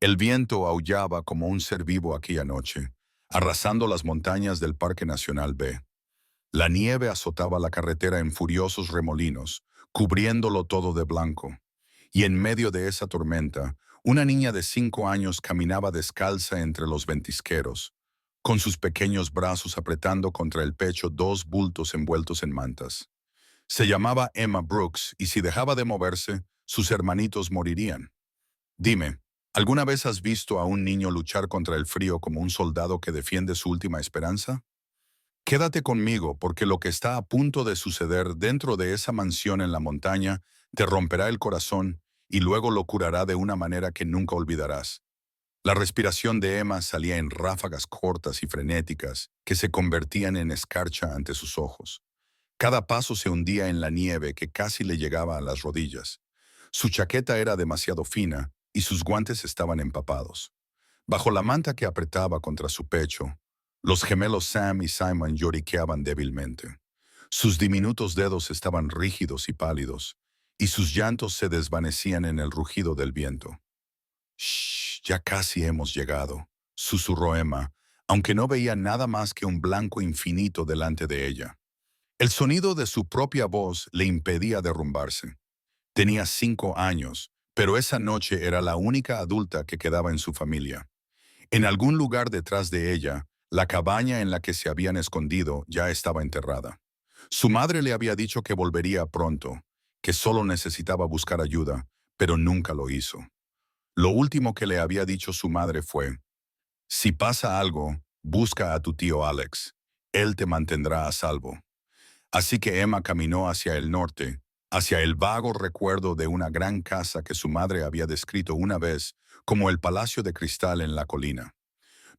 El viento aullaba como un ser vivo aquella noche, arrasando las montañas del Parque Nacional B. La nieve azotaba la carretera en furiosos remolinos, cubriéndolo todo de blanco. Y en medio de esa tormenta, una niña de 5 años caminaba descalza entre los ventisqueros, con sus pequeños brazos apretando contra el pecho dos bultos envueltos en mantas. Se llamaba Emma Brooks y si dejaba de moverse, sus hermanitos morirían. Dime, ¿alguna vez has visto a un niño luchar contra el frío como un soldado que defiende su última esperanza? Quédate conmigo porque lo que está a punto de suceder dentro de esa mansión en la montaña te romperá el corazón y luego lo curará de una manera que nunca olvidarás. La respiración de Emma salía en ráfagas cortas y frenéticas que se convertían en escarcha ante sus ojos. Cada paso se hundía en la nieve que casi le llegaba a las rodillas. Su chaqueta era demasiado fina y sus guantes estaban empapados. Bajo la manta que apretaba contra su pecho, los gemelos Sam y Simon lloriqueaban débilmente. Sus diminutos dedos estaban rígidos y pálidos, y sus llantos se desvanecían en el rugido del viento. «Shh, ya casi hemos llegado», susurró Emma, aunque no veía nada más que un blanco infinito delante de ella. El sonido de su propia voz le impedía derrumbarse. Tenía 5 años, pero esa noche era la única adulta que quedaba en su familia. En algún lugar detrás de ella, la cabaña en la que se habían escondido ya estaba enterrada. Su madre le había dicho que volvería pronto, que solo necesitaba buscar ayuda, pero nunca lo hizo. Lo último que le había dicho su madre fue: «Si pasa algo, busca a tu tío Alex. Él te mantendrá a salvo». Así que Emma caminó hacia el norte, hacia el vago recuerdo de una gran casa que su madre había descrito una vez como el Palacio de Cristal en la colina.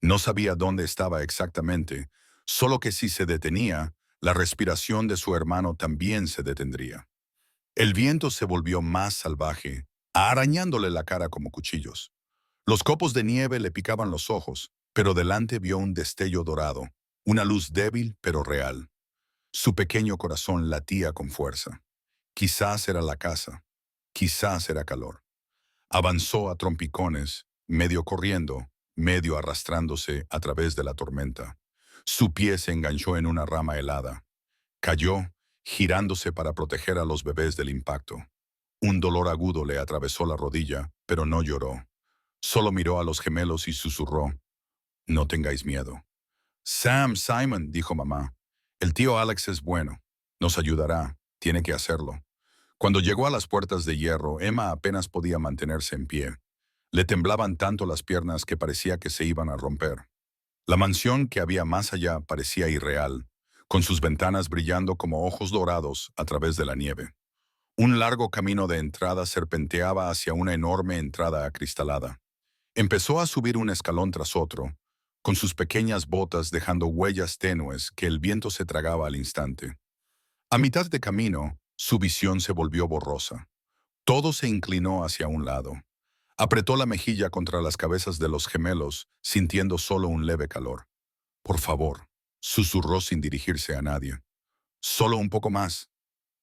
No sabía dónde estaba exactamente, solo que si se detenía, la respiración de su hermano también se detendría. El viento se volvió más salvaje, arañándole la cara como cuchillos. Los copos de nieve le picaban los ojos, pero delante vio un destello dorado, una luz débil pero real. Su pequeño corazón latía con fuerza. Quizás era la casa, quizás era calor. Avanzó a trompicones, medio corriendo, medio arrastrándose a través de la tormenta. Su pie se enganchó en una rama helada. Cayó, girándose para proteger a los bebés del impacto. Un dolor agudo le atravesó la rodilla, pero no lloró. Solo miró a los gemelos y susurró: «No tengáis miedo». «Sam, Simon», dijo mamá, «el tío Alex es bueno. Nos ayudará. Tiene que hacerlo». Cuando llegó a las puertas de hierro, Emma apenas podía mantenerse en pie. Le temblaban tanto las piernas que parecía que se iban a romper. La mansión que había más allá parecía irreal, con sus ventanas brillando como ojos dorados a través de la nieve. Un largo camino de entrada serpenteaba hacia una enorme entrada acristalada. Empezó a subir un escalón tras otro, con sus pequeñas botas dejando huellas tenues que el viento se tragaba al instante. A mitad de camino, su visión se volvió borrosa. Todo se inclinó hacia un lado. Apretó la mejilla contra las cabezas de los gemelos, sintiendo solo un leve calor. «Por favor», susurró sin dirigirse a nadie. «Solo un poco más».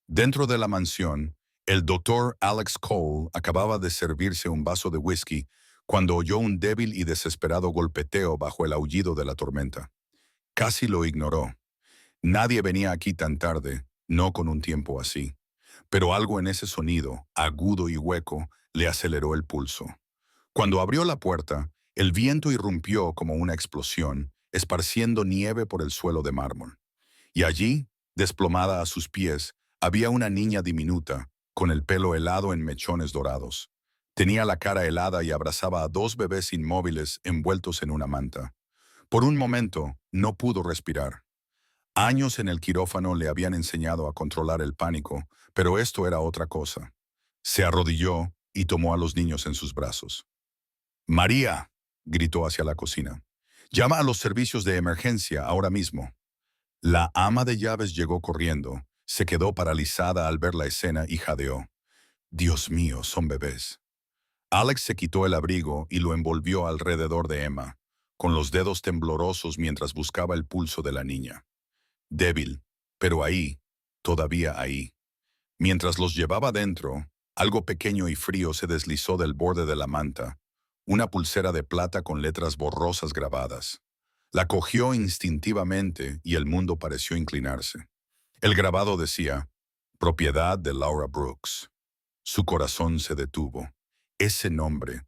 Dentro de la mansión, el doctor Alex Cole acababa de servirse un vaso de whisky cuando oyó un débil y desesperado golpeteo bajo el aullido de la tormenta. Casi lo ignoró. Nadie venía aquí tan tarde, no con un tiempo así. Pero algo en ese sonido, agudo y hueco, le aceleró el pulso. Cuando abrió la puerta, el viento irrumpió como una explosión, esparciendo nieve por el suelo de mármol. Y allí, desplomada a sus pies, había una niña diminuta, con el pelo helado en mechones dorados. Tenía la cara helada y abrazaba a dos bebés inmóviles envueltos en una manta. Por un momento, no pudo respirar. Años en el quirófano le habían enseñado a controlar el pánico, pero esto era otra cosa. Se arrodilló y tomó a los niños en sus brazos. «María», gritó hacia la cocina, «llama a los servicios de emergencia ahora mismo». La ama de llaves llegó corriendo, se quedó paralizada al ver la escena y jadeó. «Dios mío, son bebés». Alex se quitó el abrigo y lo envolvió alrededor de Emma, con los dedos temblorosos mientras buscaba el pulso de la niña. Débil, pero ahí, todavía ahí. Mientras los llevaba dentro, algo pequeño y frío se deslizó del borde de la manta, una pulsera de plata con letras borrosas grabadas. La cogió instintivamente y el mundo pareció inclinarse. El grabado decía, propiedad de Laura Brooks. Su corazón se detuvo. Ese nombre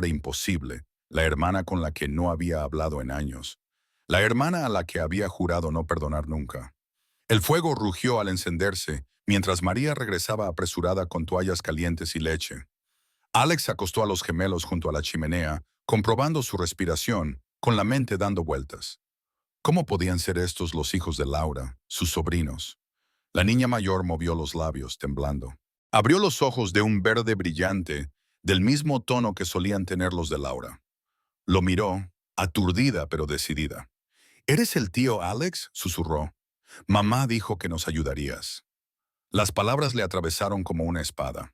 imposible, la hermana con la que no había hablado en años, la hermana a la que había jurado no perdonar nunca. El fuego rugió al encenderse, mientras María regresaba apresurada con toallas calientes y leche. Alex acostó a los gemelos junto a la chimenea, comprobando su respiración, con la mente dando vueltas. ¿Cómo podían ser estos los hijos de Laura, sus sobrinos? La niña mayor movió los labios, temblando. Abrió los ojos de un verde brillante, del mismo tono que solían tener los de Laura. Lo miró, aturdida pero decidida. ¿Eres el tío Alex?, susurró. Mamá dijo que nos ayudarías. Las palabras le atravesaron como una espada.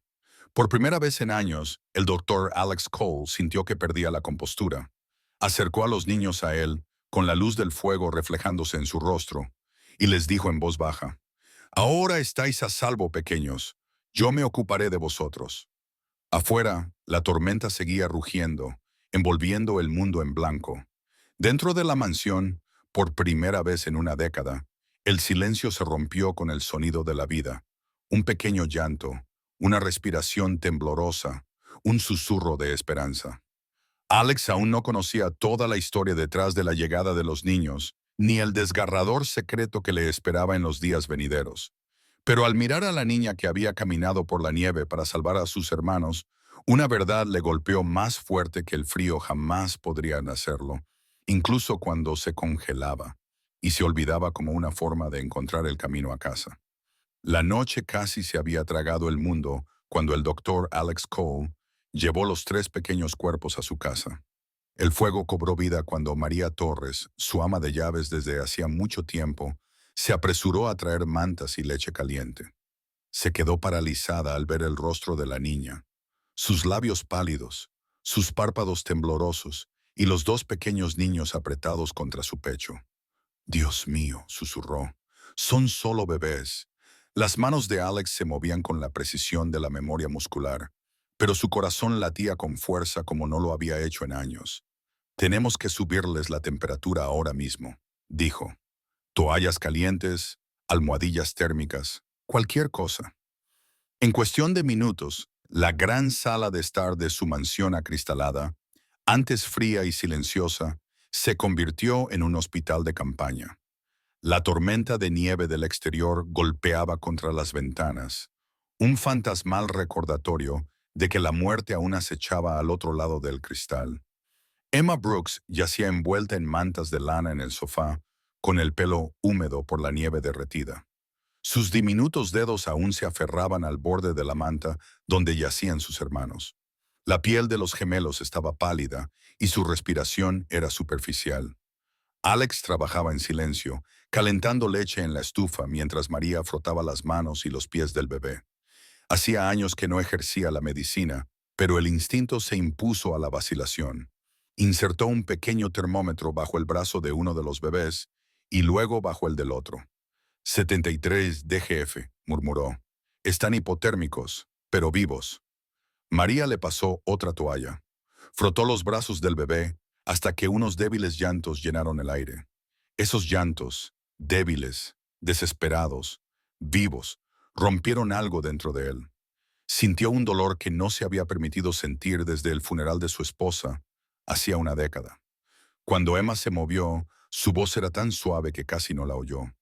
Por primera vez en años, el doctor Alex Cole sintió que perdía la compostura. Acercó a los niños a él, con la luz del fuego reflejándose en su rostro, y les dijo en voz baja, «Ahora estáis a salvo, pequeños. Yo me ocuparé de vosotros». Afuera, la tormenta seguía rugiendo, envolviendo el mundo en blanco. Dentro de la mansión, por primera vez en una década, el silencio se rompió con el sonido de la vida. Un pequeño llanto, una respiración temblorosa, un susurro de esperanza. Alex aún no conocía toda la historia detrás de la llegada de los niños, ni el desgarrador secreto que le esperaba en los días venideros. Pero al mirar a la niña que había caminado por la nieve para salvar a sus hermanos, una verdad le golpeó más fuerte que el frío jamás podría hacerlo, incluso cuando se congelaba y se olvidaba como una forma de encontrar el camino a casa. La noche casi se había tragado el mundo cuando el doctor Alex Cole llevó los tres pequeños cuerpos a su casa. El fuego cobró vida cuando María Torres, su ama de llaves desde hacía mucho tiempo, se apresuró a traer mantas y leche caliente. Se quedó paralizada al ver el rostro de la niña, sus labios pálidos, sus párpados temblorosos y los dos pequeños niños apretados contra su pecho. «Dios mío», susurró, «son solo bebés». Las manos de Alex se movían con la precisión de la memoria muscular, pero su corazón latía con fuerza como no lo había hecho en años. «Tenemos que subirles la temperatura ahora mismo», dijo. «Toallas calientes, almohadillas térmicas, cualquier cosa». En cuestión de minutos, la gran sala de estar de su mansión acristalada, antes fría y silenciosa, se convirtió en un hospital de campaña. La tormenta de nieve del exterior golpeaba contra las ventanas, un fantasmal recordatorio de que la muerte aún acechaba al otro lado del cristal. Emma Brooks yacía envuelta en mantas de lana en el sofá, con el pelo húmedo por la nieve derretida. Sus diminutos dedos aún se aferraban al borde de la manta donde yacían sus hermanos. La piel de los gemelos estaba pálida y su respiración era superficial. Alex trabajaba en silencio, calentando leche en la estufa mientras María frotaba las manos y los pies del bebé. Hacía años que no ejercía la medicina, pero el instinto se impuso a la vacilación. Insertó un pequeño termómetro bajo el brazo de uno de los bebés y luego bajo el del otro. 73 DGF, murmuró. Están hipotérmicos, pero vivos. María le pasó otra toalla. Frotó los brazos del bebé hasta que unos débiles llantos llenaron el aire. Esos llantos, débiles, desesperados, vivos, rompieron algo dentro de él. Sintió un dolor que no se había permitido sentir desde el funeral de su esposa, hacía una década. Cuando Emma se movió, su voz era tan suave que casi no la oyó.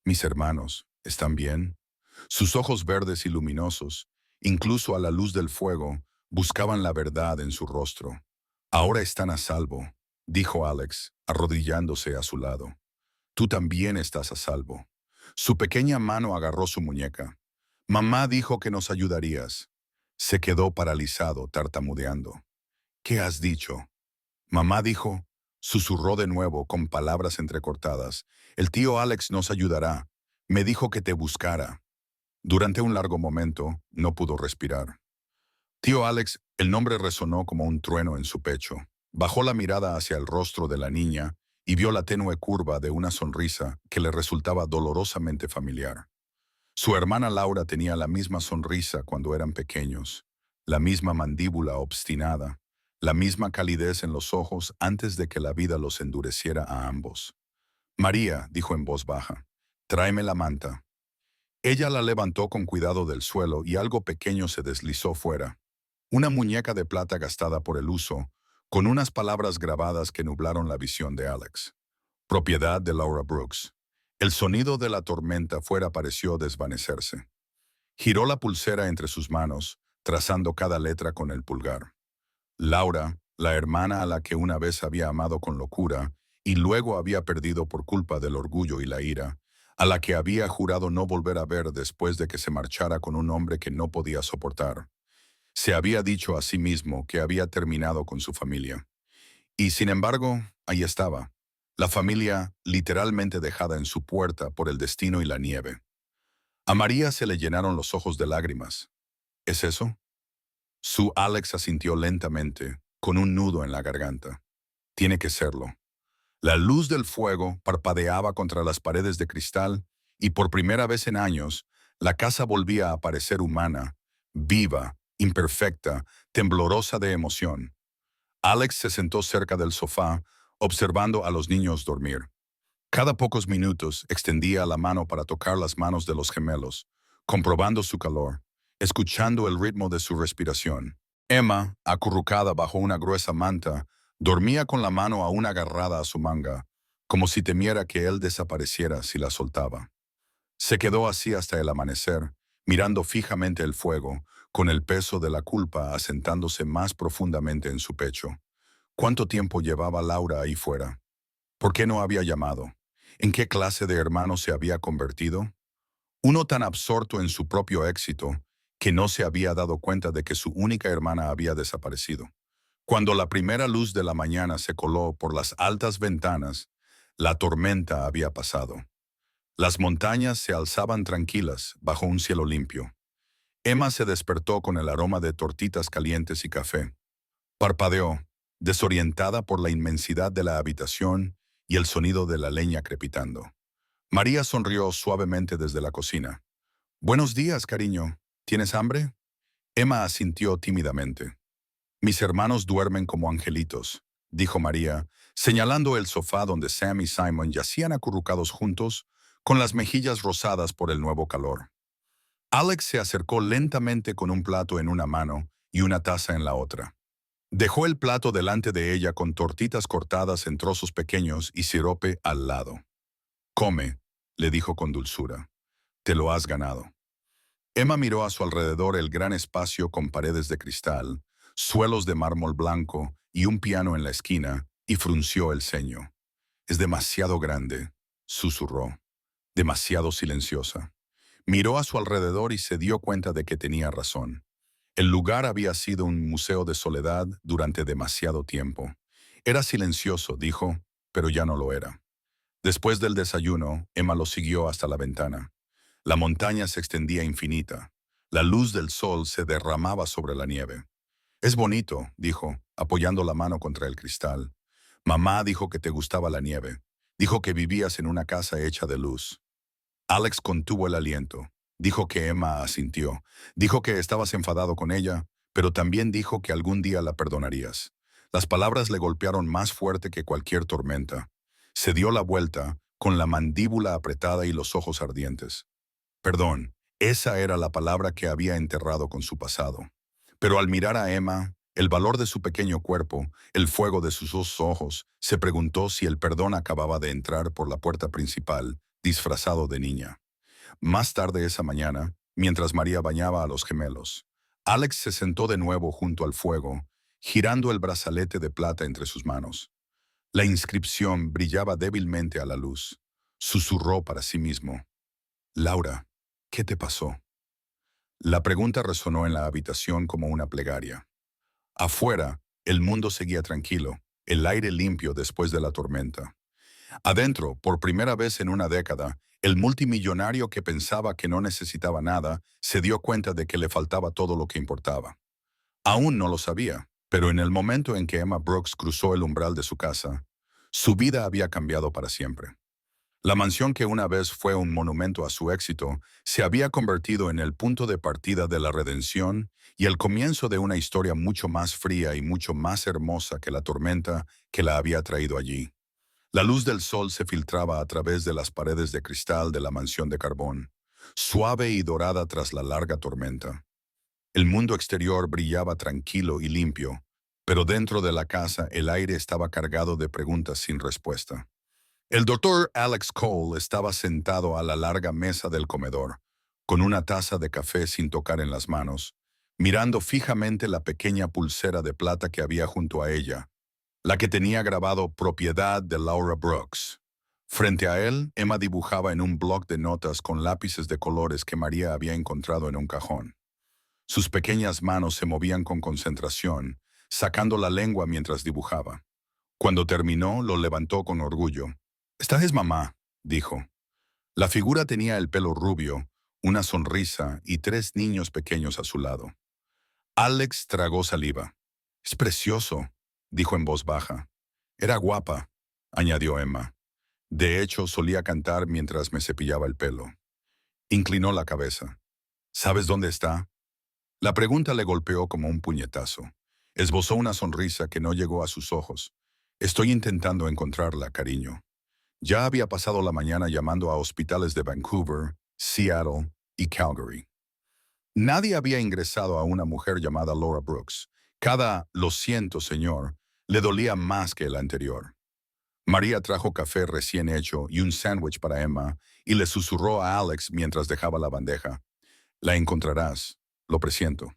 «Mis hermanos, ¿están bien?» Sus ojos verdes y luminosos, incluso a la luz del fuego, buscaban la verdad en su rostro. «Ahora están a salvo», dijo Alex, arrodillándose a su lado. «Tú también estás a salvo». Su pequeña mano agarró su muñeca. «Mamá dijo que nos ayudarías». Se quedó paralizado, tartamudeando. «¿Qué has dicho?» «Mamá dijo», susurró de nuevo con palabras entrecortadas, «el tío Alex nos ayudará. Me dijo que te buscara». Durante un largo momento, no pudo respirar. Tío Alex, el nombre resonó como un trueno en su pecho. Bajó la mirada hacia el rostro de la niña y vio la tenue curva de una sonrisa que le resultaba dolorosamente familiar. Su hermana Laura tenía la misma sonrisa cuando eran pequeños, la misma mandíbula obstinada, la misma calidez en los ojos antes de que la vida los endureciera a ambos. María, dijo en voz baja, tráeme la manta. Ella la levantó con cuidado del suelo y algo pequeño se deslizó fuera. Una muñeca de plata gastada por el uso, con unas palabras grabadas que nublaron la visión de Alex. Propiedad de Laura Brooks. El sonido de la tormenta fuera pareció desvanecerse. Giró la pulsera entre sus manos, trazando cada letra con el pulgar. Laura, la hermana a la que una vez había amado con locura y luego había perdido por culpa del orgullo y la ira, a la que había jurado no volver a ver después de que se marchara con un hombre que no podía soportar. Se había dicho a sí mismo que había terminado con su familia. Y sin embargo, ahí estaba, la familia literalmente dejada en su puerta por el destino y la nieve. A María se le llenaron los ojos de lágrimas. ¿Es eso? Su Alex asintió lentamente, con un nudo en la garganta. Tiene que serlo. La luz del fuego parpadeaba contra las paredes de cristal y por primera vez en años, la casa volvía a parecer humana, viva, imperfecta, temblorosa de emoción. Alex se sentó cerca del sofá, observando a los niños dormir. Cada pocos minutos extendía la mano para tocar las manos de los gemelos, comprobando su calor, escuchando el ritmo de su respiración. Emma, acurrucada bajo una gruesa manta, dormía con la mano aún agarrada a su manga, como si temiera que él desapareciera si la soltaba. Se quedó así hasta el amanecer, mirando fijamente el fuego, con el peso de la culpa asentándose más profundamente en su pecho. ¿Cuánto tiempo llevaba Laura ahí fuera? ¿Por qué no había llamado? ¿En qué clase de hermano se había convertido? Uno tan absorto en su propio éxito que no se había dado cuenta de que su única hermana había desaparecido. Cuando la primera luz de la mañana se coló por las altas ventanas, la tormenta había pasado. Las montañas se alzaban tranquilas bajo un cielo limpio. Emma se despertó con el aroma de tortitas calientes y café. Parpadeó, desorientada por la inmensidad de la habitación y el sonido de la leña crepitando. María sonrió suavemente desde la cocina. «Buenos días, cariño. ¿Tienes hambre?» Emma asintió tímidamente. «Mis hermanos duermen como angelitos», dijo María, señalando el sofá donde Sam y Simon yacían acurrucados juntos, con las mejillas rosadas por el nuevo calor. Alex se acercó lentamente con un plato en una mano y una taza en la otra. Dejó el plato delante de ella con tortitas cortadas en trozos pequeños y sirope al lado. «Come», le dijo con dulzura. «Te lo has ganado». Emma miró a su alrededor el gran espacio con paredes de cristal, suelos de mármol blanco y un piano en la esquina, y frunció el ceño. «Es demasiado grande», susurró. «Demasiado silenciosa». Miró a su alrededor y se dio cuenta de que tenía razón. El lugar había sido un museo de soledad durante demasiado tiempo. Era silencioso, dijo, pero ya no lo era. Después del desayuno, Emma lo siguió hasta la ventana. La montaña se extendía infinita. La luz del sol se derramaba sobre la nieve. «Es bonito», dijo, apoyando la mano contra el cristal. «Mamá dijo que te gustaba la nieve. Dijo que vivías en una casa hecha de luz». Alex contuvo el aliento. Dijo que Emma asintió. Dijo que estabas enfadado con ella, pero también dijo que algún día la perdonarías. Las palabras le golpearon más fuerte que cualquier tormenta. Se dio la vuelta, con la mandíbula apretada y los ojos ardientes. Perdón, esa era la palabra que había enterrado con su pasado. Pero al mirar a Emma, el valor de su pequeño cuerpo, el fuego de sus dos ojos, se preguntó si el perdón acababa de entrar por la puerta principal, disfrazado de niña. Más tarde esa mañana, mientras María bañaba a los gemelos, Alex se sentó de nuevo junto al fuego, girando el brazalete de plata entre sus manos. La inscripción brillaba débilmente a la luz. Susurró para sí mismo. «Laura, ¿qué te pasó?» La pregunta resonó en la habitación como una plegaria. Afuera, el mundo seguía tranquilo, el aire limpio después de la tormenta. Adentro, por primera vez en una década, el multimillonario que pensaba que no necesitaba nada se dio cuenta de que le faltaba todo lo que importaba. Aún no lo sabía, pero en el momento en que Emma Brooks cruzó el umbral de su casa, su vida había cambiado para siempre. La mansión que una vez fue un monumento a su éxito se había convertido en el punto de partida de la redención y el comienzo de una historia mucho más fría y mucho más hermosa que la tormenta que la había traído allí. La luz del sol se filtraba a través de las paredes de cristal de la mansión de carbón, suave y dorada tras la larga tormenta. El mundo exterior brillaba tranquilo y limpio, pero dentro de la casa el aire estaba cargado de preguntas sin respuesta. El doctor Alex Cole estaba sentado a la larga mesa del comedor, con una taza de café sin tocar en las manos, mirando fijamente la pequeña pulsera de plata que había junto a ella, la que tenía grabado propiedad de Laura Brooks. Frente a él, Emma dibujaba en un bloc de notas con lápices de colores que María había encontrado en un cajón. Sus pequeñas manos se movían con concentración, sacando la lengua mientras dibujaba. Cuando terminó, lo levantó con orgullo. «Esta es mamá», dijo. La figura tenía el pelo rubio, una sonrisa y 3 niños pequeños a su lado. Alex tragó saliva. «Es precioso», dijo en voz baja. «Era guapa», añadió Emma. «De hecho, solía cantar mientras me cepillaba el pelo». Inclinó la cabeza. «¿Sabes dónde está?» La pregunta le golpeó como un puñetazo. Esbozó una sonrisa que no llegó a sus ojos. «Estoy intentando encontrarla, cariño». Ya había pasado la mañana llamando a hospitales de Vancouver, Seattle y Calgary. Nadie había ingresado a una mujer llamada Laura Brooks. Cada «lo siento, señor» le dolía más que el anterior. María trajo café recién hecho y un sándwich para Emma y le susurró a Alex mientras dejaba la bandeja. «La encontrarás, lo presiento».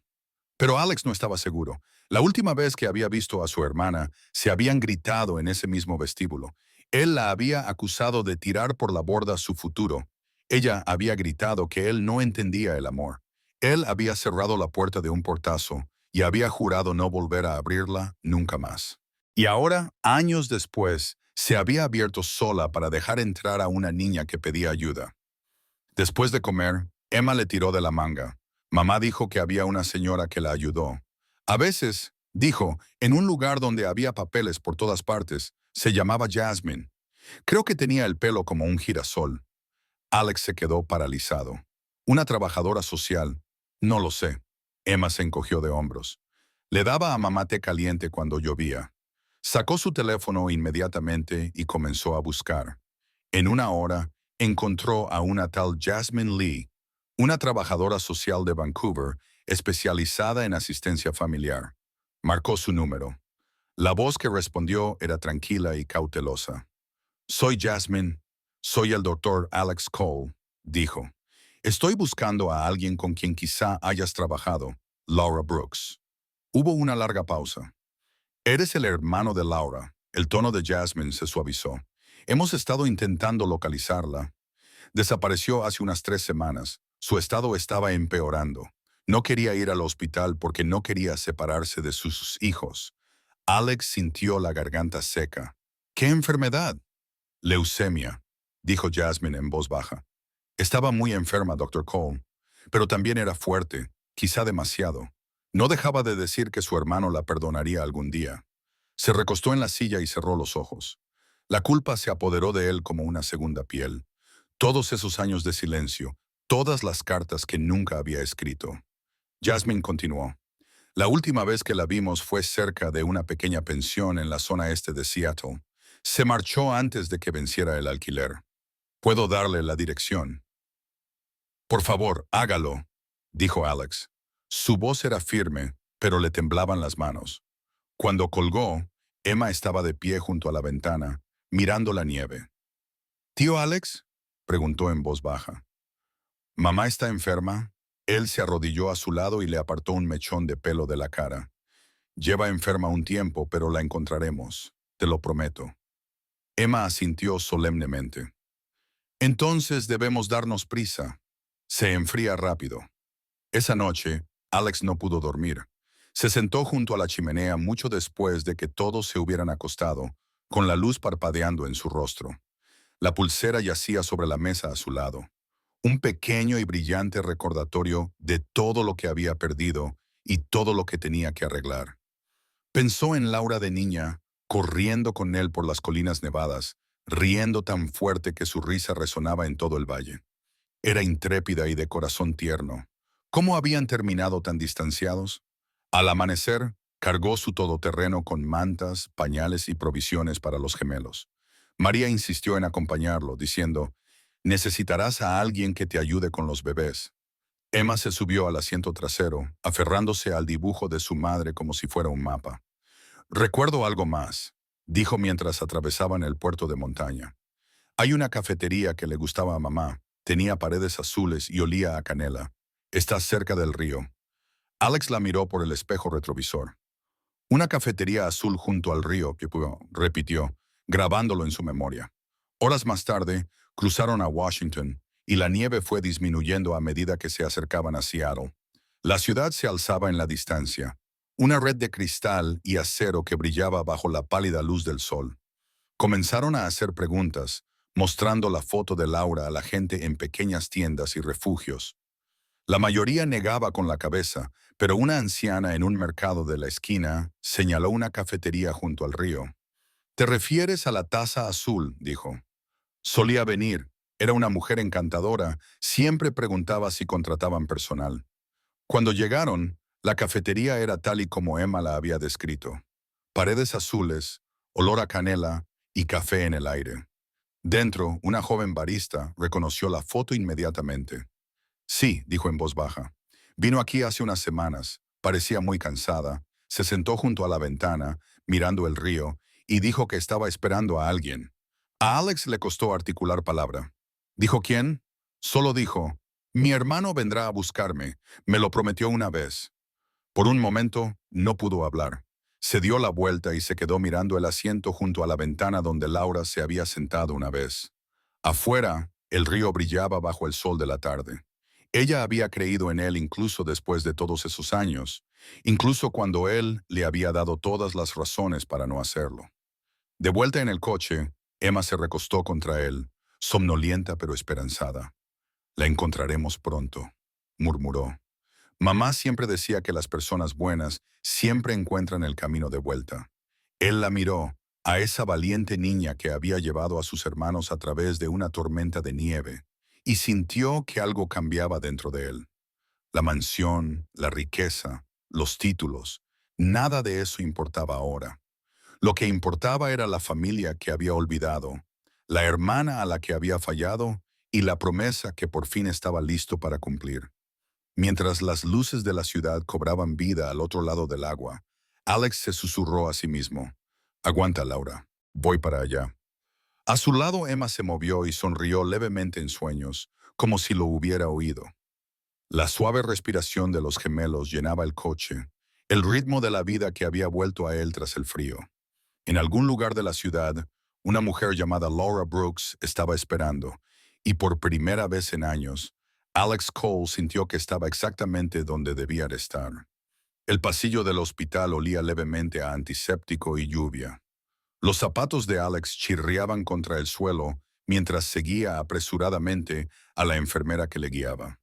Pero Alex no estaba seguro. La última vez que había visto a su hermana, se habían gritado en ese mismo vestíbulo. Él la había acusado de tirar por la borda su futuro. Ella había gritado que él no entendía el amor. Él había cerrado la puerta de un portazo y había jurado no volver a abrirla nunca más. Y ahora, años después, se había abierto sola para dejar entrar a una niña que pedía ayuda. Después de comer, Emma le tiró de la manga. Mamá dijo que había una señora que la ayudó. A veces, dijo, en un lugar donde había papeles por todas partes, se llamaba Jasmine. Creo que tenía el pelo como un girasol. Alex se quedó paralizado. ¿Una trabajadora social? No lo sé. Emma se encogió de hombros. Le daba a mamá té caliente cuando llovía. Sacó su teléfono inmediatamente y comenzó a buscar. En una hora, encontró a una tal Jasmine Lee, una trabajadora social de Vancouver especializada en asistencia familiar. Marcó su número. La voz que respondió era tranquila y cautelosa. «Soy Jasmine. Soy el doctor Alex Cole», dijo. «Estoy buscando a alguien con quien quizá hayas trabajado, Laura Brooks». Hubo una larga pausa. «¿Eres el hermano de Laura?» El tono de Jasmine se suavizó. «Hemos estado intentando localizarla. Desapareció hace unas 3 semanas. Su estado estaba empeorando. No quería ir al hospital porque no quería separarse de sus hijos». Alex sintió la garganta seca. «¿Qué enfermedad?» «Leucemia», dijo Jasmine en voz baja. «Estaba muy enferma, Dr. Cole, pero también era fuerte, quizá demasiado. No dejaba de decir que su hermano la perdonaría algún día». Se recostó en la silla y cerró los ojos. La culpa se apoderó de él como una segunda piel. Todos esos años de silencio, todas las cartas que nunca había escrito. Jasmine continuó. «La última vez que la vimos fue cerca de una pequeña pensión en la zona este de Seattle. Se marchó antes de que venciera el alquiler. Puedo darle la dirección». «Por favor, hágalo», dijo Alex. Su voz era firme, pero le temblaban las manos. Cuando colgó, Emma estaba de pie junto a la ventana, mirando la nieve. «¿Tío Alex?», preguntó en voz baja. «Mamá está enferma». Él se arrodilló a su lado y le apartó un mechón de pelo de la cara. «Lleva enferma un tiempo, pero la encontraremos, te lo prometo». Emma asintió solemnemente. «Entonces debemos darnos prisa. Se enfría rápido». Esa noche, Alex no pudo dormir. Se sentó junto a la chimenea mucho después de que todos se hubieran acostado, con la luz parpadeando en su rostro. La pulsera yacía sobre la mesa a su lado. Un pequeño y brillante recordatorio de todo lo que había perdido y todo lo que tenía que arreglar. Pensó en Laura de niña, corriendo con él por las colinas nevadas, riendo tan fuerte que su risa resonaba en todo el valle. Era intrépida y de corazón tierno. ¿Cómo habían terminado tan distanciados? Al amanecer, cargó su todoterreno con mantas, pañales y provisiones para los gemelos. María insistió en acompañarlo, diciendo, «Necesitarás a alguien que te ayude con los bebés». Emma se subió al asiento trasero, aferrándose al dibujo de su madre como si fuera un mapa. «Recuerdo algo más», dijo mientras atravesaban el puerto de montaña. «Hay una cafetería que le gustaba a mamá. Tenía paredes azules y olía a canela. Está cerca del río». Alex la miró por el espejo retrovisor. «Una cafetería azul junto al río», repitió, grabándolo en su memoria. Horas más tarde, cruzaron a Washington, y la nieve fue disminuyendo a medida que se acercaban a Seattle. La ciudad se alzaba en la distancia, una red de cristal y acero que brillaba bajo la pálida luz del sol. Comenzaron a hacer preguntas, mostrando la foto de Laura a la gente en pequeñas tiendas y refugios. La mayoría negaba con la cabeza, pero una anciana en un mercado de la esquina señaló una cafetería junto al río. «¿Te refieres a la taza azul?», dijo. «Solía venir. Era una mujer encantadora. Siempre preguntaba si contrataban personal». Cuando llegaron, la cafetería era tal y como Emma la había descrito. Paredes azules, olor a canela y café en el aire. Dentro, una joven barista reconoció la foto inmediatamente. «Sí», dijo en voz baja. «Vino aquí hace unas semanas. Parecía muy cansada. Se sentó junto a la ventana, mirando el río, y dijo que estaba esperando a alguien». A Alex le costó articular palabra. ¿Dijo quién? Solo dijo, «Mi hermano vendrá a buscarme. Me lo prometió una vez». Por un momento, no pudo hablar. Se dio la vuelta y se quedó mirando el asiento junto a la ventana donde Laura se había sentado una vez. Afuera, el río brillaba bajo el sol de la tarde. Ella había creído en él incluso después de todos esos años, incluso cuando él le había dado todas las razones para no hacerlo. De vuelta en el coche, Emma se recostó contra él, somnolienta pero esperanzada. «La encontraremos pronto», murmuró. Mamá siempre decía que las personas buenas siempre encuentran el camino de vuelta. Él la miró, a esa valiente niña que había llevado a sus hermanos a través de una tormenta de nieve, y sintió que algo cambiaba dentro de él. La mansión, la riqueza, los títulos, nada de eso importaba ahora. Lo que importaba era la familia que había olvidado, la hermana a la que había fallado y la promesa que por fin estaba listo para cumplir. Mientras las luces de la ciudad cobraban vida al otro lado del agua, Alex se susurró a sí mismo, «Aguanta, Laura, voy para allá». A su lado Emma se movió y sonrió levemente en sueños, como si lo hubiera oído. La suave respiración de los gemelos llenaba el coche, el ritmo de la vida que había vuelto a él tras el frío. En algún lugar de la ciudad, una mujer llamada Laura Brooks estaba esperando, y por primera vez en años, Alex Cole sintió que estaba exactamente donde debía de estar. El pasillo del hospital olía levemente a antiséptico y lluvia. Los zapatos de Alex chirriaban contra el suelo mientras seguía apresuradamente a la enfermera que le guiaba.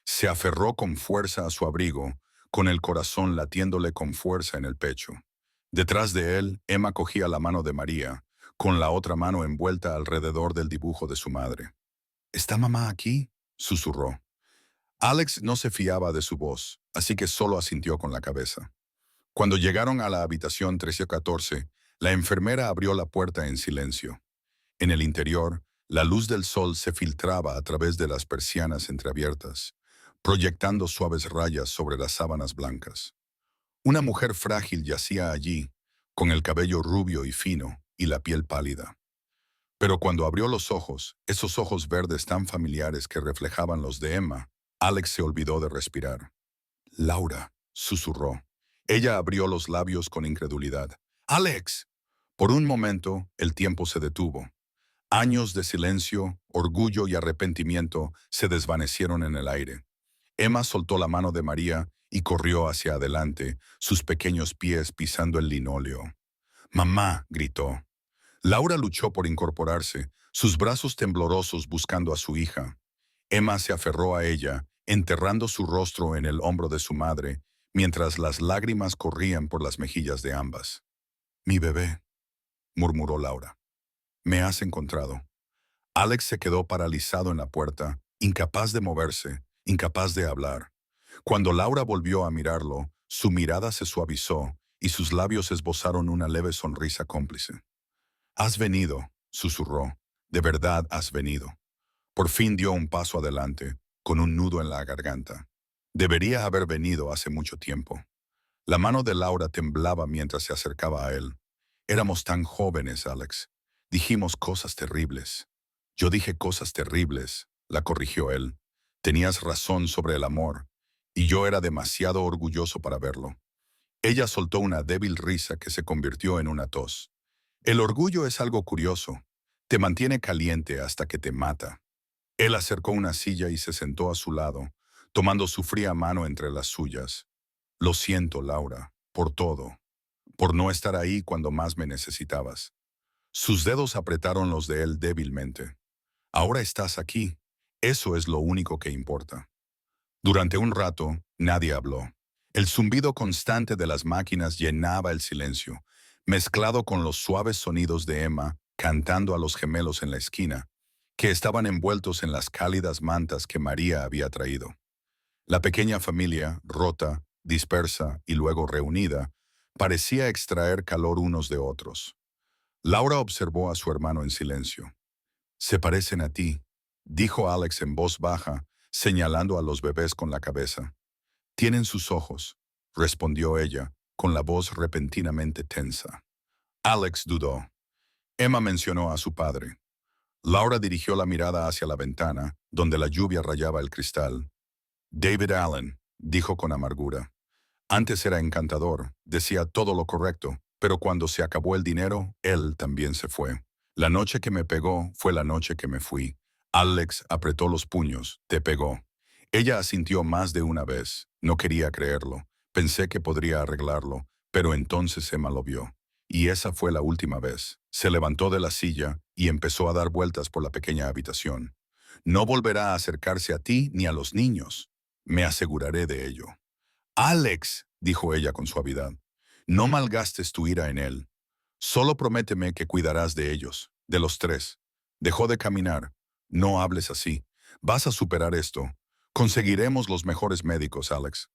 Se aferró con fuerza a su abrigo, con el corazón latiéndole con fuerza en el pecho. Detrás de él, Emma cogía la mano de María, con la otra mano envuelta alrededor del dibujo de su madre. «¿Está mamá aquí?», susurró. Alex no se fiaba de su voz, así que solo asintió con la cabeza. Cuando llegaron a la habitación 1314, la enfermera abrió la puerta en silencio. En el interior, la luz del sol se filtraba a través de las persianas entreabiertas, proyectando suaves rayas sobre las sábanas blancas. Una mujer frágil yacía allí, con el cabello rubio y fino y la piel pálida. Pero cuando abrió los ojos, esos ojos verdes tan familiares que reflejaban los de Emma, Alex se olvidó de respirar. «Laura», susurró. Ella abrió los labios con incredulidad. «¡Alex!». Por un momento, el tiempo se detuvo. Años de silencio, orgullo y arrepentimiento se desvanecieron en el aire. Emma soltó la mano de María y corrió hacia adelante, sus pequeños pies pisando el linóleo. «¡Mamá!», gritó. Laura luchó por incorporarse, sus brazos temblorosos buscando a su hija. Emma se aferró a ella, enterrando su rostro en el hombro de su madre, mientras las lágrimas corrían por las mejillas de ambas. «Mi bebé», murmuró Laura. Me has encontrado. Alex se quedó paralizado en la puerta, incapaz de moverse, incapaz de hablar. Cuando Laura volvió a mirarlo, su mirada se suavizó y sus labios esbozaron una leve sonrisa cómplice. «Has venido», susurró. «De verdad has venido». Por fin dio un paso adelante, con un nudo en la garganta. Debería haber venido hace mucho tiempo. La mano de Laura temblaba mientras se acercaba a él. «Éramos tan jóvenes, Alex. Dijimos cosas terribles». «Yo dije cosas terribles», la corrigió él. «Tenías razón sobre el amor, y yo era demasiado orgulloso para verlo». Ella soltó una débil risa que se convirtió en una tos. «El orgullo es algo curioso. Te mantiene caliente hasta que te mata». Él acercó una silla y se sentó a su lado, tomando su fría mano entre las suyas. «Lo siento, Laura, por todo, por no estar ahí cuando más me necesitabas». Sus dedos apretaron los de él débilmente. «Ahora estás aquí. Eso es lo único que importa». Durante un rato, nadie habló. El zumbido constante de las máquinas llenaba el silencio, mezclado con los suaves sonidos de Emma cantando a los gemelos en la esquina, que estaban envueltos en las cálidas mantas que María había traído. La pequeña familia, rota, dispersa y luego reunida, parecía extraer calor unos de otros. Laura observó a su hermano en silencio. «Se parecen a ti», dijo Alex en voz baja, señalando a los bebés con la cabeza. «Tienen sus ojos», respondió ella, con la voz repentinamente tensa. Alex dudó. Emma mencionó a su padre. Laura dirigió la mirada hacia la ventana, donde la lluvia rayaba el cristal. «David Allen», dijo con amargura. «Antes era encantador, decía todo lo correcto, pero cuando se acabó el dinero, él también se fue. La noche que me pegó fue la noche que me fui». Alex apretó los puños. «Te pegó». Ella asintió más de una vez. No quería creerlo. Pensé que podría arreglarlo, pero entonces Emma lo vio. Y esa fue la última vez. Se levantó de la silla y empezó a dar vueltas por la pequeña habitación. «No volverá a acercarse a ti ni a los niños. Me aseguraré de ello». «Alex», dijo ella con suavidad, «no malgastes tu ira en él. Solo prométeme que cuidarás de ellos, de los tres». Dejó de caminar. «No hables así. Vas a superar esto. Conseguiremos los mejores médicos, Alex».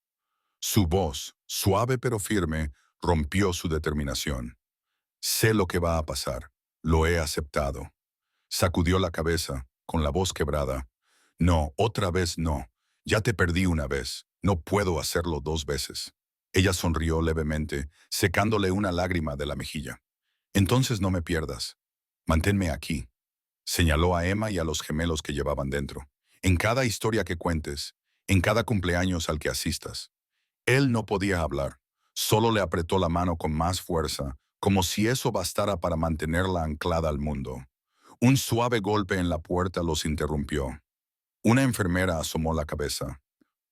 Su voz, suave pero firme, rompió su determinación. «Sé lo que va a pasar. Lo he aceptado». Sacudió la cabeza, con la voz quebrada. «No, otra vez no. Ya te perdí una vez. No puedo hacerlo dos veces». Ella sonrió levemente, secándole una lágrima de la mejilla. «Entonces no me pierdas. Manténme aquí». Señaló a Emma y a los gemelos que llevaban dentro. «En cada historia que cuentes, en cada cumpleaños al que asistas». Él no podía hablar. Solo le apretó la mano con más fuerza, como si eso bastara para mantenerla anclada al mundo. Un suave golpe en la puerta los interrumpió. Una enfermera asomó la cabeza.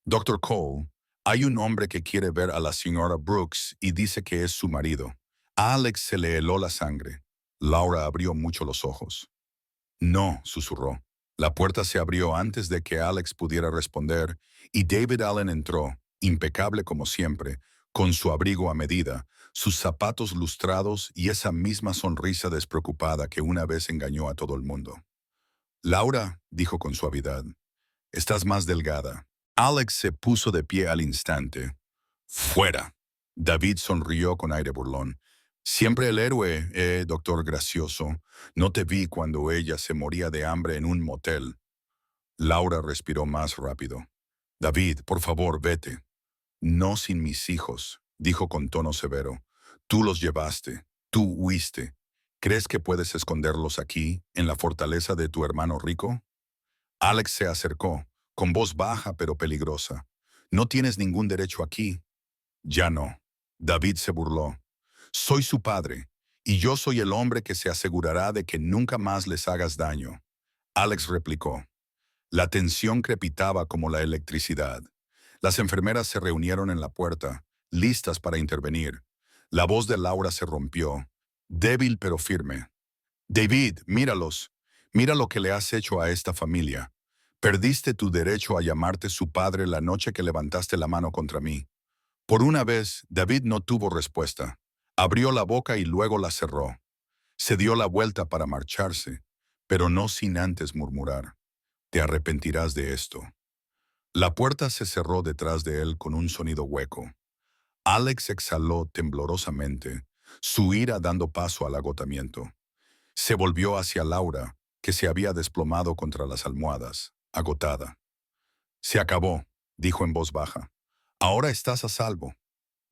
«Doctor Cole, hay un hombre que quiere ver a la señora Brooks y dice que es su marido». A Alex se le heló la sangre. Laura abrió mucho los ojos. «No», susurró. La puerta se abrió antes de que Alex pudiera responder y David Allen entró, impecable como siempre, con su abrigo a medida, sus zapatos lustrados y esa misma sonrisa despreocupada que una vez engañó a todo el mundo. «Laura», dijo con suavidad, «estás más delgada». Alex se puso de pie al instante. «Fuera». David sonrió con aire burlón. «Siempre el héroe, doctor gracioso. No te vi cuando ella se moría de hambre en un motel». Laura respiró más rápido. «David, por favor, vete». «No sin mis hijos», dijo con tono severo. «Tú los llevaste, tú huiste. ¿Crees que puedes esconderlos aquí, en la fortaleza de tu hermano rico?» Alex se acercó, con voz baja pero peligrosa. «No tienes ningún derecho aquí». «Ya no». David se burló. «Soy su padre, y yo soy el hombre que se asegurará de que nunca más les hagas daño». Alex replicó. La tensión crepitaba como la electricidad. Las enfermeras se reunieron en la puerta, listas para intervenir. La voz de Laura se rompió, débil pero firme. «David, míralos. Mira lo que le has hecho a esta familia. Perdiste tu derecho a llamarte su padre la noche que levantaste la mano contra mí». Por una vez, David no tuvo respuesta. Abrió la boca y luego la cerró. Se dio la vuelta para marcharse, pero no sin antes murmurar: «Te arrepentirás de esto». La puerta se cerró detrás de él con un sonido hueco. Alex exhaló temblorosamente, su ira dando paso al agotamiento. Se volvió hacia Laura, que se había desplomado contra las almohadas, agotada. «Se acabó», dijo en voz baja. «Ahora estás a salvo».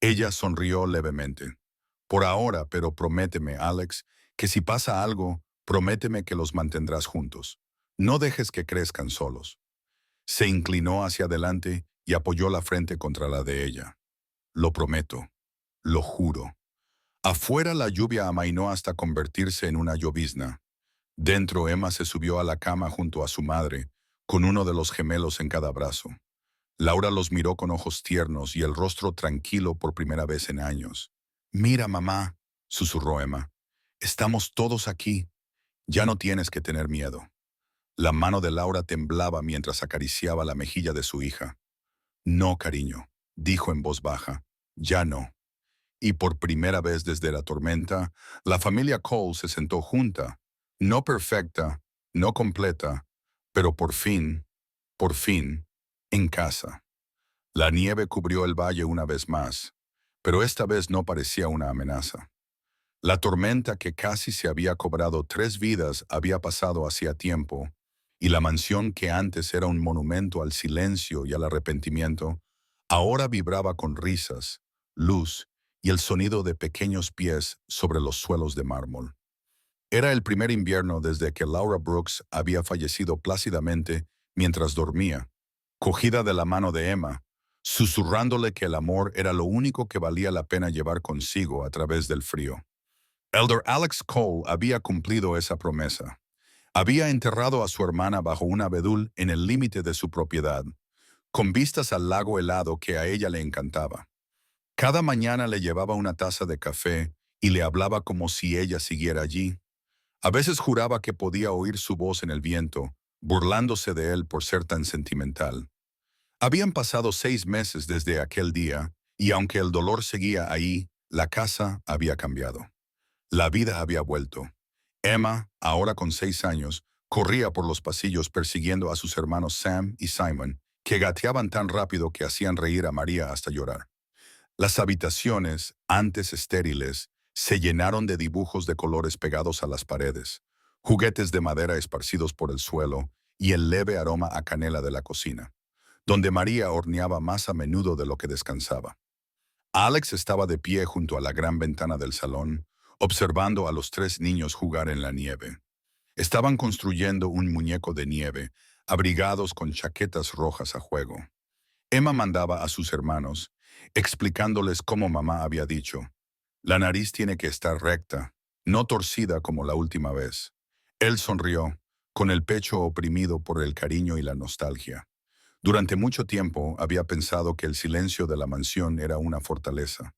Ella sonrió levemente. «Por ahora, pero prométeme, Alex, que si pasa algo, prométeme que los mantendrás juntos. No dejes que crezcan solos». Se inclinó hacia adelante y apoyó la frente contra la de ella. «Lo prometo, lo juro». Afuera la lluvia amainó hasta convertirse en una llovizna. Dentro, Emma se subió a la cama junto a su madre, con uno de los gemelos en cada brazo. Laura los miró con ojos tiernos y el rostro tranquilo por primera vez en años. «Mira, mamá», susurró Emma, «estamos todos aquí. Ya no tienes que tener miedo». La mano de Laura temblaba mientras acariciaba la mejilla de su hija. «No, cariño», dijo en voz baja, «ya no». Y por primera vez desde la tormenta, la familia Cole se sentó junta, no perfecta, no completa, pero por fin, en casa. La nieve cubrió el valle una vez más, pero esta vez no parecía una amenaza. La tormenta que casi se había cobrado 3 vidas había pasado hacía tiempo, y la mansión que antes era un monumento al silencio y al arrepentimiento, ahora vibraba con risas, luz y el sonido de pequeños pies sobre los suelos de mármol. Era el primer invierno desde que Laura Brooks había fallecido plácidamente mientras dormía, cogida de la mano de Emma, susurrándole que el amor era lo único que valía la pena llevar consigo a través del frío. Elder Alex Cole había cumplido esa promesa. Había enterrado a su hermana bajo un abedul en el límite de su propiedad, con vistas al lago helado que a ella le encantaba. Cada mañana le llevaba una taza de café y le hablaba como si ella siguiera allí. A veces juraba que podía oír su voz en el viento, burlándose de él por ser tan sentimental. Habían pasado 6 meses desde aquel día, y aunque el dolor seguía ahí, la casa había cambiado. La vida había vuelto. Emma, ahora con 6 años, corría por los pasillos persiguiendo a sus hermanos Sam y Simon, que gateaban tan rápido que hacían reír a María hasta llorar. Las habitaciones, antes estériles, se llenaron de dibujos de colores pegados a las paredes, juguetes de madera esparcidos por el suelo y el leve aroma a canela de la cocina, donde María horneaba más a menudo de lo que descansaba. Alex estaba de pie junto a la gran ventana del salón, observando a los 3 niños jugar en la nieve. Estaban construyendo un muñeco de nieve, abrigados con chaquetas rojas a juego. Emma mandaba a sus hermanos, explicándoles cómo mamá había dicho: «La nariz tiene que estar recta, no torcida como la última vez». Él sonrió, con el pecho oprimido por el cariño y la nostalgia. Durante mucho tiempo había pensado que el silencio de la mansión era una fortaleza.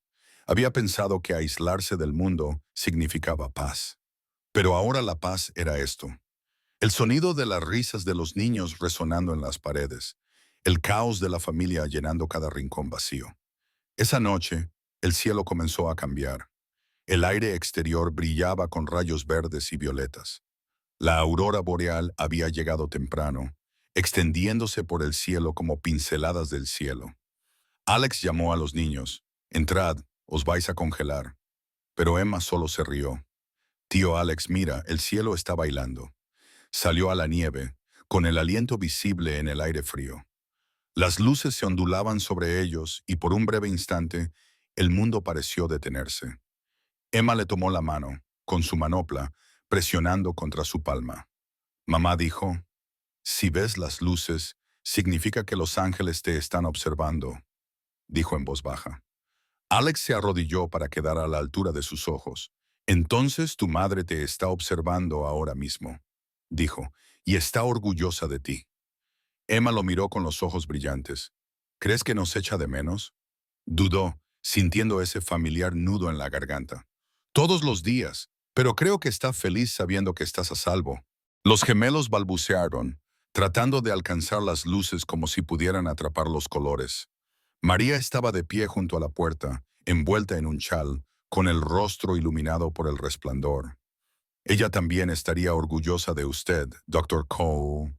Había pensado que aislarse del mundo significaba paz. Pero ahora la paz era esto: el sonido de las risas de los niños resonando en las paredes, el caos de la familia llenando cada rincón vacío. Esa noche, el cielo comenzó a cambiar. El aire exterior brillaba con rayos verdes y violetas. La aurora boreal había llegado temprano, extendiéndose por el cielo como pinceladas del cielo. Alex llamó a los niños: «Entrad, os vais a congelar». Pero Emma solo se rió. «Tío Alex, mira, el cielo está bailando». Salió a la nieve, con el aliento visible en el aire frío. Las luces se ondulaban sobre ellos y por un breve instante el mundo pareció detenerse. Emma le tomó la mano, con su manopla, presionando contra su palma. Mamá dijo: «Si ves las luces, significa que los ángeles te están observando», dijo en voz baja. Alex se arrodilló para quedar a la altura de sus ojos. «Entonces tu madre te está observando ahora mismo», dijo, «y está orgullosa de ti». Emma lo miró con los ojos brillantes. «¿Crees que nos echa de menos?», dudó, sintiendo ese familiar nudo en la garganta. «Todos los días, pero creo que está feliz sabiendo que estás a salvo». Los gemelos balbucearon, tratando de alcanzar las luces como si pudieran atrapar los colores. María estaba de pie junto a la puerta, envuelta en un chal, con el rostro iluminado por el resplandor. Ella también estaría orgullosa de usted, Dr. Cole.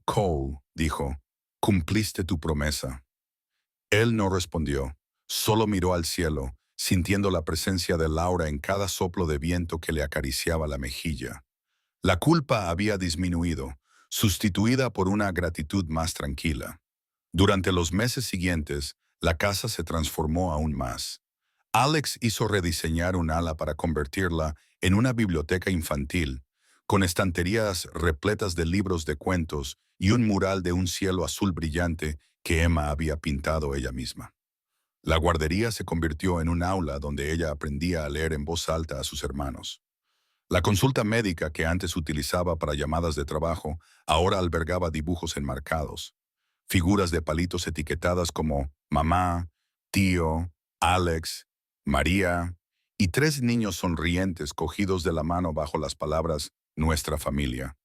Cole dijo, cumpliste tu promesa. Él no respondió, solo miró al cielo, sintiendo la presencia de Laura en cada soplo de viento que le acariciaba la mejilla. La culpa había disminuido, sustituida por una gratitud más tranquila. Durante los meses siguientes, la casa se transformó aún más. Alex hizo rediseñar un ala para convertirla en una biblioteca infantil, con estanterías repletas de libros de cuentos y un mural de un cielo azul brillante que Emma había pintado ella misma. La guardería se convirtió en un aula donde ella aprendía a leer en voz alta a sus hermanos. La consulta médica que antes utilizaba para llamadas de trabajo ahora albergaba dibujos enmarcados, figuras de palitos etiquetadas como mamá, tío, Alex, María, y 3 niños sonrientes cogidos de la mano bajo las palabras nuestra familia.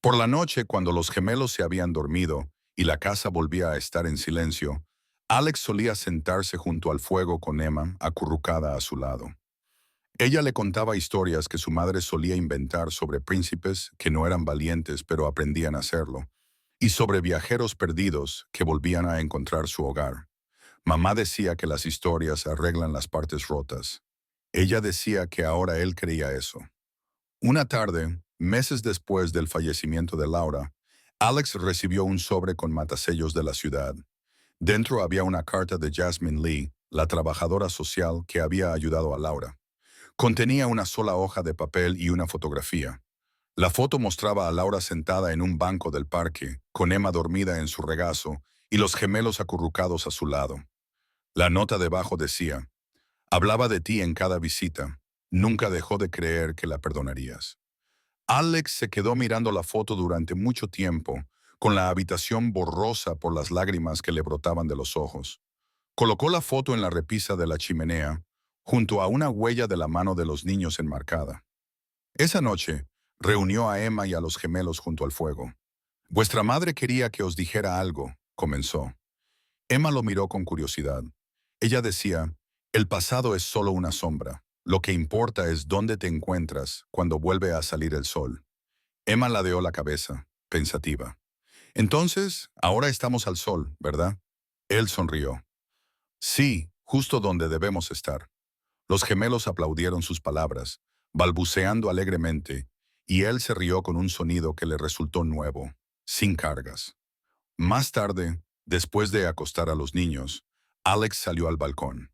Por la noche, cuando los gemelos se habían dormido y la casa volvía a estar en silencio, Alex solía sentarse junto al fuego con Emma acurrucada a su lado. Ella le contaba historias que su madre solía inventar sobre príncipes que no eran valientes pero aprendían a hacerlo, y sobre viajeros perdidos que volvían a encontrar su hogar. Mamá decía que las historias arreglan las partes rotas. Ella decía que ahora él creía eso. Una tarde, meses después del fallecimiento de Laura, Alex recibió un sobre con matasellos de la ciudad. Dentro había una carta de Jasmine Lee, la trabajadora social que había ayudado a Laura. Contenía una sola hoja de papel y una fotografía. La foto mostraba a Laura sentada en un banco del parque, con Emma dormida en su regazo y los gemelos acurrucados a su lado. La nota debajo decía, hablaba de ti en cada visita. Nunca dejó de creer que la perdonarías. Alex se quedó mirando la foto durante mucho tiempo, con la habitación borrosa por las lágrimas que le brotaban de los ojos. Colocó la foto en la repisa de la chimenea, junto a una huella de la mano de los niños enmarcada. Esa noche, reunió a Emma y a los gemelos junto al fuego. Vuestra madre quería que os dijera algo, comenzó. Emma lo miró con curiosidad. Ella decía, el pasado es solo una sombra. Lo que importa es dónde te encuentras cuando vuelve a salir el sol. Emma ladeó la cabeza, pensativa. Entonces, ahora estamos al sol, ¿verdad? Él sonrió. Sí, justo donde debemos estar. Los gemelos aplaudieron sus palabras, balbuceando alegremente, y él se rió con un sonido que le resultó nuevo, sin cargas. Más tarde, después de acostar a los niños, Alex salió al balcón.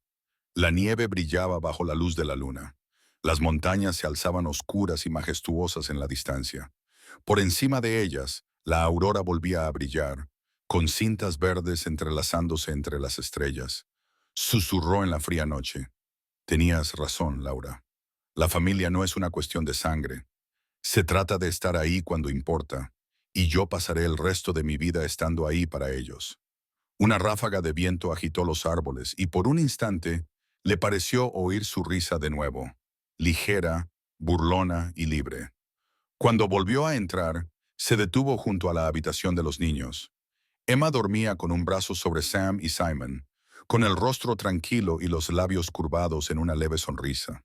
La nieve brillaba bajo la luz de la luna. Las montañas se alzaban oscuras y majestuosas en la distancia. Por encima de ellas, la aurora volvía a brillar, con cintas verdes entrelazándose entre las estrellas. Susurró en la fría noche. Tenías razón, Laura. La familia no es una cuestión de sangre. Se trata de estar ahí cuando importa, y yo pasaré el resto de mi vida estando ahí para ellos. Una ráfaga de viento agitó los árboles y por un instante le pareció oír su risa de nuevo, ligera, burlona y libre. Cuando volvió a entrar, se detuvo junto a la habitación de los niños. Emma dormía con un brazo sobre Sam y Simon, con el rostro tranquilo y los labios curvados en una leve sonrisa.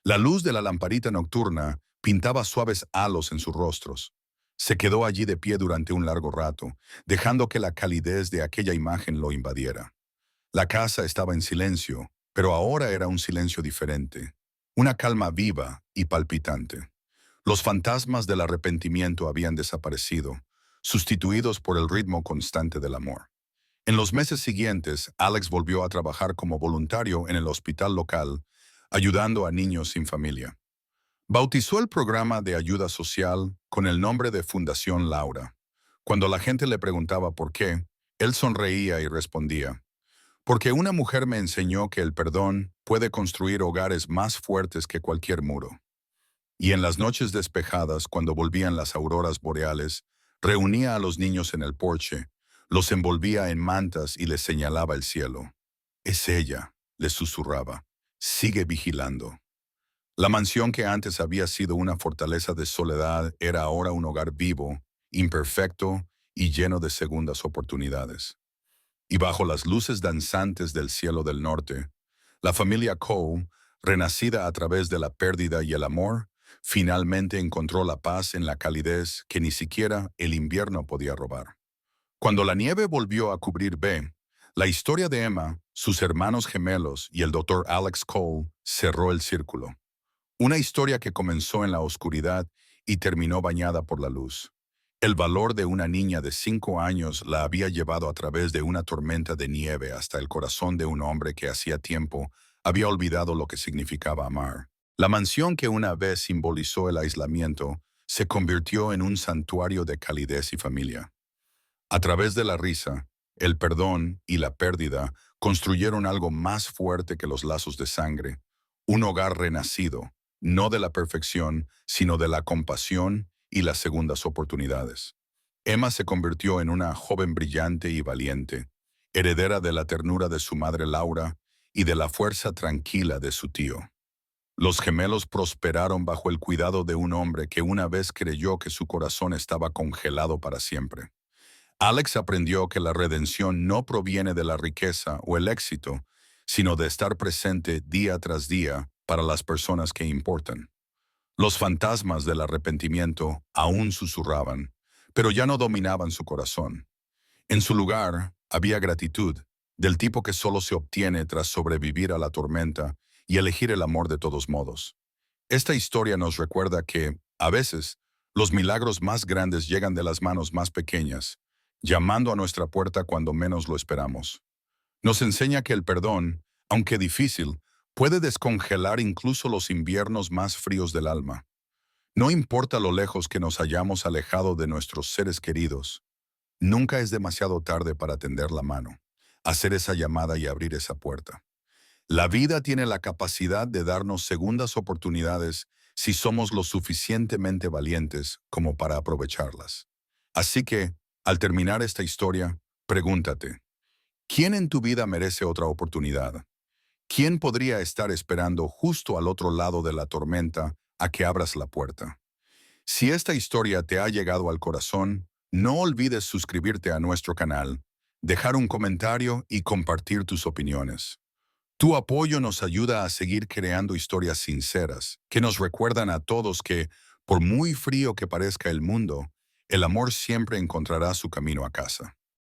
La luz de la lamparita nocturna pintaba suaves halos en sus rostros. Se quedó allí de pie durante un largo rato, dejando que la calidez de aquella imagen lo invadiera. La casa estaba en silencio, pero ahora era un silencio diferente, una calma viva y palpitante. Los fantasmas del arrepentimiento habían desaparecido, sustituidos por el ritmo constante del amor. En los meses siguientes, Alex volvió a trabajar como voluntario en el hospital local, ayudando a niños sin familia. Bautizó el programa de ayuda social con el nombre de Fundación Laura. Cuando la gente le preguntaba por qué, él sonreía y respondía, porque una mujer me enseñó que el perdón puede construir hogares más fuertes que cualquier muro. Y en las noches despejadas, cuando volvían las auroras boreales, reunía a los niños en el porche, los envolvía en mantas y les señalaba el cielo. Es ella, les susurraba. Sigue vigilando. La mansión que antes había sido una fortaleza de soledad era ahora un hogar vivo, imperfecto y lleno de segundas oportunidades. Y bajo las luces danzantes del cielo del norte, la familia Cole, renacida a través de la pérdida y el amor, finalmente encontró la paz en la calidez que ni siquiera el invierno podía robar. Cuando la nieve volvió a cubrir B, la historia de Emma, sus hermanos gemelos y el doctor Alex Cole cerró el círculo. Una historia que comenzó en la oscuridad y terminó bañada por la luz. El valor de una niña de 5 años la había llevado a través de una tormenta de nieve hasta el corazón de un hombre que hacía tiempo había olvidado lo que significaba amar. La mansión que una vez simbolizó el aislamiento se convirtió en un santuario de calidez y familia. A través de la risa, el perdón y la pérdida construyeron algo más fuerte que los lazos de sangre, un hogar renacido, no de la perfección, sino de la compasión y las segundas oportunidades. Emma se convirtió en una joven brillante y valiente, heredera de la ternura de su madre Laura y de la fuerza tranquila de su tío. Los gemelos prosperaron bajo el cuidado de un hombre que una vez creyó que su corazón estaba congelado para siempre. Alex aprendió que la redención no proviene de la riqueza o el éxito, sino de estar presente día tras día para las personas que importan. Los fantasmas del arrepentimiento aún susurraban, pero ya no dominaban su corazón. En su lugar había gratitud, del tipo que solo se obtiene tras sobrevivir a la tormenta y elegir el amor de todos modos. Esta historia nos recuerda que, a veces, los milagros más grandes llegan de las manos más pequeñas, llamando a nuestra puerta cuando menos lo esperamos. Nos enseña que el perdón, aunque difícil, puede descongelar incluso los inviernos más fríos del alma. No importa lo lejos que nos hayamos alejado de nuestros seres queridos, nunca es demasiado tarde para tender la mano, hacer esa llamada y abrir esa puerta. La vida tiene la capacidad de darnos segundas oportunidades si somos lo suficientemente valientes como para aprovecharlas. Así que, al terminar esta historia, pregúntate, ¿quién en tu vida merece otra oportunidad? ¿Quién podría estar esperando justo al otro lado de la tormenta a que abras la puerta? Si esta historia te ha llegado al corazón, no olvides suscribirte a nuestro canal, dejar un comentario y compartir tus opiniones. Tu apoyo nos ayuda a seguir creando historias sinceras que nos recuerdan a todos que, por muy frío que parezca el mundo, el amor siempre encontrará su camino a casa.